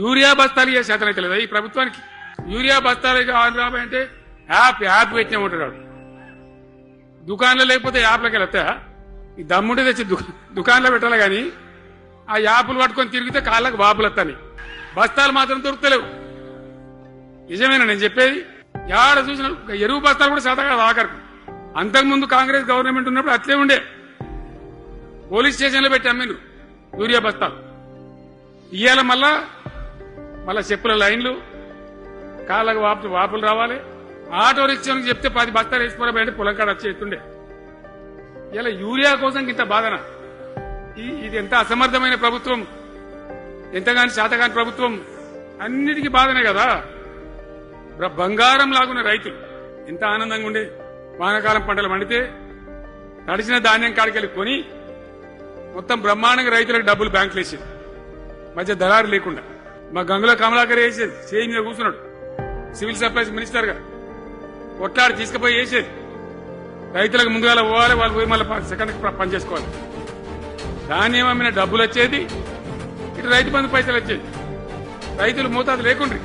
Urea బస్తాలు ఇయ్యే శాతం అయితే లేదా ఈ ప్రభుత్వానికి? యూరియా బస్తాలు రాబాయి అంటే యాప్ పెట్టినే ఉంటాడు. దుకాణంలో లేకపోతే యాప్లకి వెళ్తాయా? ఈ దమ్ముంటే తెచ్చి దుకాణంలో పెట్టాలి కానీ ఆ యాప్లు పట్టుకొని తిరిగితే కాళ్ళకు బాబులు వస్తాయి. బస్తాలు మాత్రం దొరుకుతలేవు. నిజమేనా నేను చెప్పేది? యాడ చూసిన ఎరువు బస్తాలు కూడా శాతం కాదు ఆఖరికి. అంతకుముందు కాంగ్రెస్ గవర్నమెంట్ ఉన్నప్పుడు అట్లే ఉండే. పోలీస్ స్టేషన్లో పెట్టి అమ్మిండ్రు యూరియా బస్తాలు. ఇయ్యాల మళ్ళా చెప్పుల లైన్లు, కాళ్ళకు వాపులు రావాలి. ఆటో రిక్షానికి చెప్తే 10 బస్తాలు వేసుకోవాలంటే పొలం కాడ వచ్చి ఎత్తుండే. ఇలా యూరియా కోసం ఇంత బాధన. ఇది ఎంత అసమర్థమైన ప్రభుత్వం, ఎంతగాని శాతగాని ప్రభుత్వం. అన్నిటికీ బాధనే కదా. బంగారం లాగున్న రైతులు ఎంత ఆనందంగా ఉండే. వానాకాలం పంటలు పండితే తడిసిన ధాన్యం కాడికెళ్ళి కొని మొత్తం బ్రహ్మాండంగా రైతులకు డబ్బులు బ్యాంకులు వేసేది, మధ్య దళారు లేకుండా. మా గంగుల కమలాకర్ వేసేది, చేయి మీద కూర్చున్నాడు సివిల్ సప్లైస్ మినిస్టర్ గా, కొట్లాడి తీసుకుపోయి వేసేది. రైతులకు ముందుగా పోవాలి, వాళ్ళు పోయి మళ్ళీ సెకండ్ పని చేసుకోవాలి. ధాన్యం అమ్మిన డబ్బులు వచ్చేది, ఇటు రైతు బంధు పైసలు వచ్చేది. రైతులు మోతాదు లేకుండా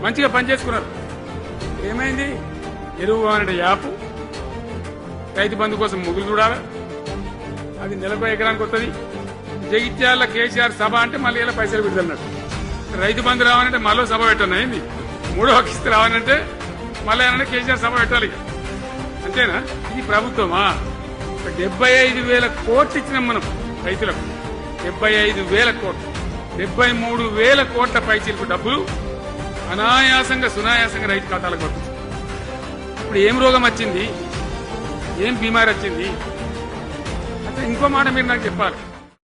మంచిగా పనిచేసుకున్నారు. ఏమైంది? ఎరువు అనే యాప్, రైతు బంధు కోసం ముగ్గులు చూడాలి. అది నెలపై ఎకరానికి వస్తుంది. జగిత్యాల కేసీఆర్ సభ అంటే మళ్ళీ ఇలా పైసలు విడుదలన్నాడు. రైతు బంధు రావాలంటే మళ్ళీ సభ పెట్టనయింది. 3వ కిస్తీ రావాలంటే మళ్ళీ ఏమన్నా కేసీఆర్ సభ పెట్టాలి. అంతేనా? ఇది ప్రభుత్వమా? 75,000 కోట్లు ఇచ్చినాం మనం రైతులకు. 75,000 కోట్లు, 73,000 కోట్ల పైచీలకు డబ్బులు అనాయాసంగా సునాయాసంగా రైతు ఖాతాలకు పంపించారు. ఇప్పుడు ఏం రోగం వచ్చింది, ఏం బీమారి వచ్చింది అంటే ఇంకో మాట మీరు నాకు చెప్పాలి.